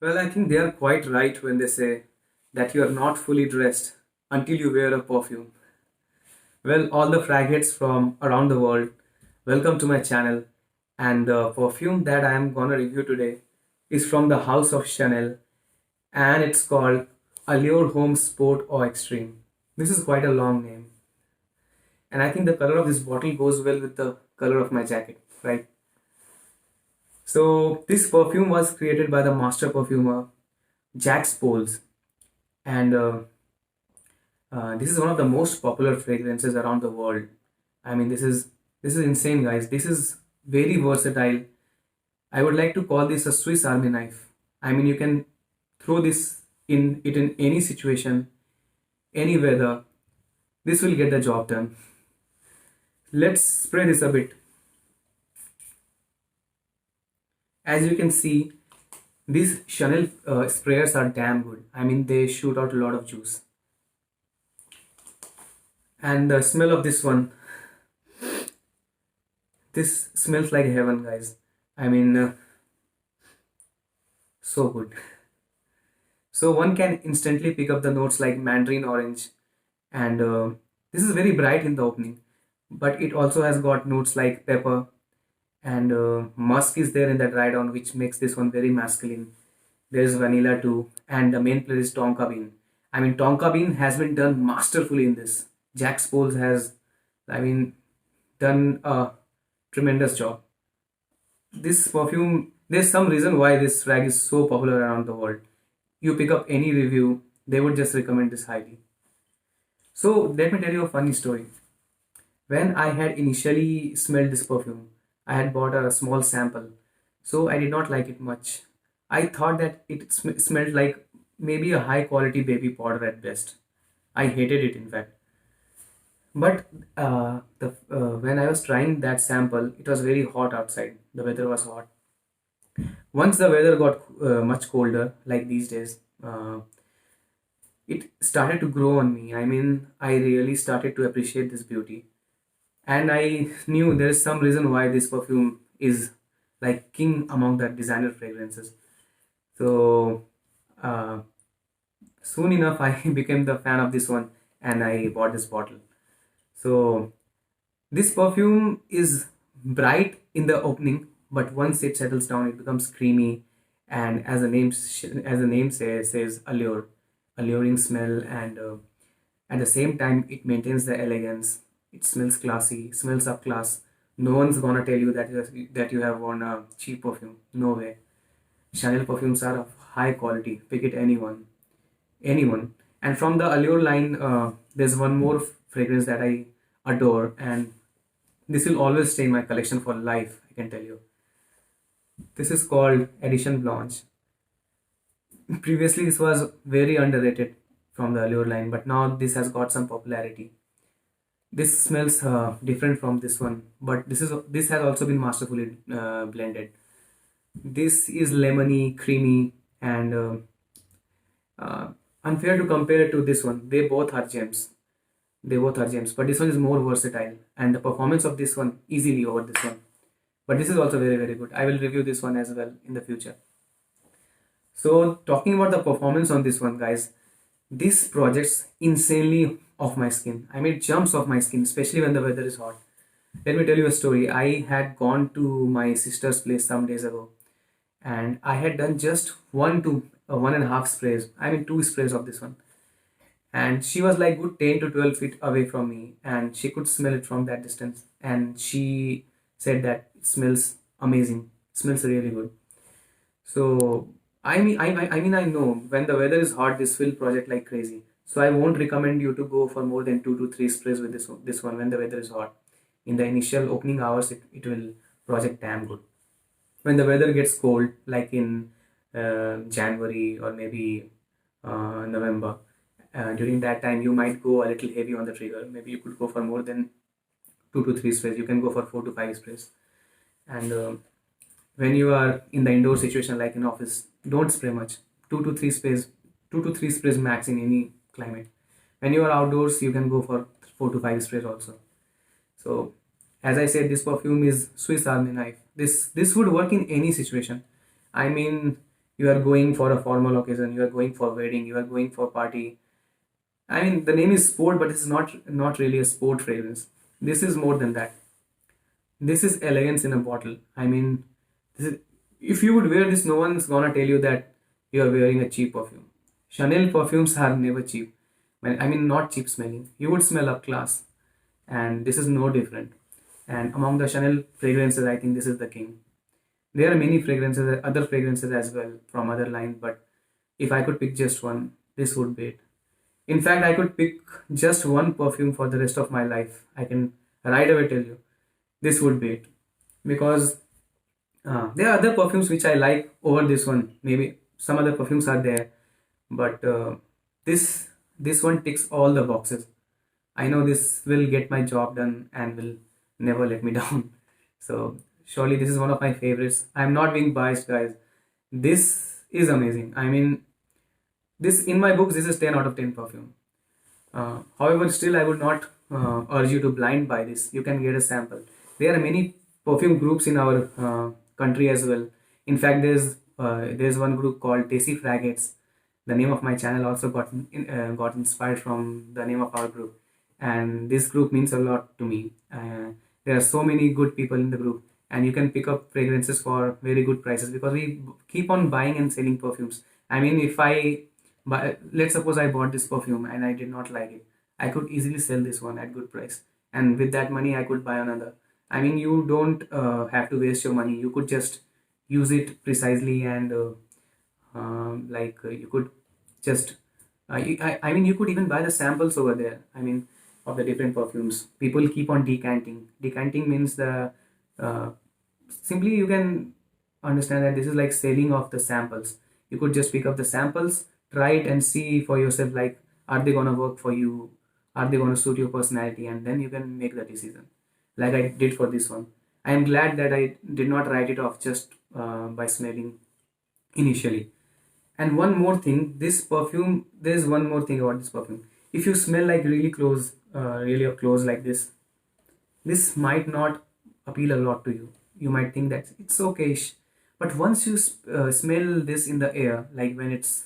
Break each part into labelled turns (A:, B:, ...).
A: Well, I think they are quite right when they say that you are not fully dressed until you wear a perfume. Well, all the fragheads from around the world, welcome to my channel. And the perfume that I am gonna review today is from the house of Chanel, and it's called Allure Homme Sport or Extreme. This is quite a long name, and I think the color of this bottle goes well with the color of my jacket, right? So, this perfume was created by the master perfumer Jack Spoles, and this is one of the most popular fragrances around the world. I mean, this is insane, guys. This is very versatile. I would like to call this a Swiss Army knife. I mean, you can throw this in any situation, any weather. This will get the job done. Let's spray this a bit. As you can see, these Chanel sprayers are damn good. I mean, they shoot out a lot of juice. And the smell of this smells like heaven, guys. I mean, so good. So one can instantly pick up the notes like mandarin orange, and this is very bright in the opening, but it also has got notes like pepper and musk is there in the dry down, which makes this one very masculine. There is vanilla too, and the main player is tonka bean. I mean, tonka bean has been done masterfully in this. Jack Spoles has, I mean, done a tremendous job. This perfume, there's some reason why this rag is so popular around the world. You pick up any review, they would just recommend this highly. So let me tell you a funny story. When I had initially smelled this perfume, I had bought a small sample, so I did not like it much. I thought that it smelled like maybe a high quality baby powder at best. I hated it, in fact. But when I was trying that sample, it was very hot outside. The weather was hot. Once the weather got much colder, like these days, it started to grow on me. I mean, I really started to appreciate this beauty. And I knew there is some reason why this perfume is like king among the designer fragrances. So uh, soon enough, I became the fan of this one and I bought this bottle. So this perfume is bright in the opening, but once it settles down, it becomes creamy, and as the name says alluring smell, and at the same time, it maintains the elegance. It smells classy, smells up class. No one's gonna tell you that you have worn a cheap perfume. No way. Chanel perfumes are of high quality. Pick it anyone. And from the Allure line, there's one more fragrance that I adore, and this will always stay in my collection for life, I can tell you. This is called Edition Blanche. Previously, this was very underrated from the Allure line, but now this has got some popularity. This smells different from this one, but this has also been masterfully blended. This is lemony, creamy, and unfair to compare it to this one. They both are gems. They both are gems, but this one is more versatile, and the performance of this one easily over this one. But this is also very good. I will review this one as well in the future. So talking about the performance on this one, guys, this projects insanely off my skin. I mean, it jumps off my skin, especially when the weather is hot. Let me tell you a story. I had gone to my sister's place some days ago, and I had done just 1 to 1.5 sprays. I mean, 2 sprays of this one, and she was like good 10 to 12 feet away from me, and she could smell it from that distance, and she said that it smells amazing. It smells really good. So I know when the weather is hot, this will project like crazy. So I won't recommend you to go for more than 2 to 3 sprays with this one when the weather is hot. In the initial opening hours, it will project damn good. When the weather gets cold, like in January or maybe November, during that time you might go a little heavy on the trigger. Maybe you could go for more than 2 to 3 sprays. You can go for 4 to 5 sprays. And when you are in the indoor situation like in office, don't spray much. 2 to 3 sprays, 2 to 3 sprays max in any climate. When you are outdoors, you can go for 4 to 5 sprays also. So as I said, this perfume is Swiss Army knife. This would work in any situation. I mean, You are going for a formal occasion, you are going for wedding, you are going for party. I mean, the name is sport, but it's not really a sport fragrance. This is more than that. This is elegance in a bottle. I mean, this is, if you would wear this, no one's gonna tell you that you are wearing a cheap perfume. Chanel perfumes are never cheap. I mean, not cheap smelling. You would smell up class, and this is no different. And among the Chanel fragrances, I think this is the king. There are many fragrances, other fragrances as well from other lines, but if I could pick just one, this would be it. In fact, I could pick just one perfume for the rest of my life. I can right away tell you this would be it, because there are other perfumes which I like over this one. Maybe some other perfumes are there, but this this one ticks all the boxes. I know this will get my job done and will never let me down. So surely this is one of my favorites. I'm not being biased, guys. This is amazing. I mean, this in my books, this is 10 out of 10 perfume. However, still I would not urge you to blind buy this. You can get a sample. There are many perfume groups in our country as well. In fact, there's one group called Desi Fragates. The name of my channel also got inspired from the name of our group, and this group means a lot to me. There are so many good people in the group, and you can pick up fragrances for very good prices because we keep on buying and selling perfumes. I mean, if I but let's suppose I bought this perfume and I did not like it. I could easily sell this one at good price, and with that money, I could buy another. I mean, you don't have to waste your money. You could just use it precisely, and you could just. I mean, you could even buy the samples over there. I mean, of the different perfumes. People keep on decanting. Decanting means the uh, simply you can understand that this is like selling of the samples. You could just pick up the samples, try it, and see for yourself, like, are they gonna work for you, are they gonna suit your personality, and then you can make the decision, like I did for this one. I am glad that I did not write it off just by smelling initially. And one more thing, this perfume, there's one more thing about this perfume. If you smell like really close, really up close like this might not appeal a lot to you. You might think that it's okay, but once you smell this in the air, like when it's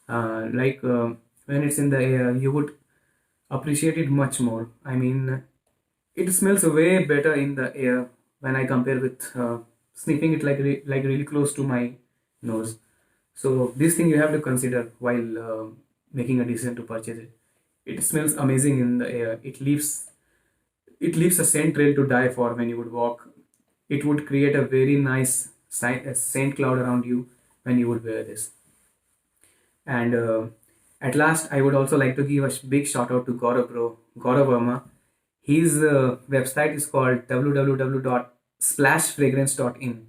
A: in the air, you would appreciate it much more. I mean, it smells way better in the air when I compare with sniffing it like really close to my nose. So this thing you have to consider while making a decision to purchase it. It smells amazing in the air. It leaves a scent trail to die for when you would walk. It would create a very nice scent cloud around you when you would wear this. And at last, I would also like to give a big shout out to Gaurav bro, Gaurav Verma. His website is called www.splashfragrance.in.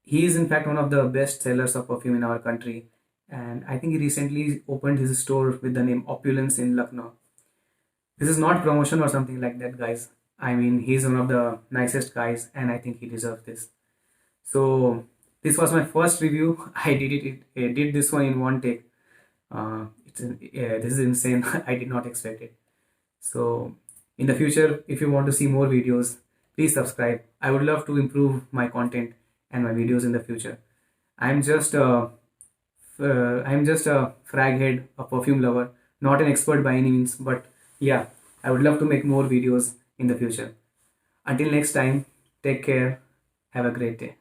A: He is in fact one of the best sellers of perfume in our country, and I think he recently opened his store with the name Opulence in Lucknow. This is not promotion or something like that, guys. I mean, he's one of the nicest guys, and I think he deserves this. So this was my first review. I did this one in one take. This is insane. I did not expect it. So in the future, if you want to see more videos, please subscribe. I would love to improve my content and my videos in the future. I'm just a I'm just a frag head, a perfume lover, not an expert by any means, but yeah, I would love to make more videos in the future. Until next time, take care. Have a great day.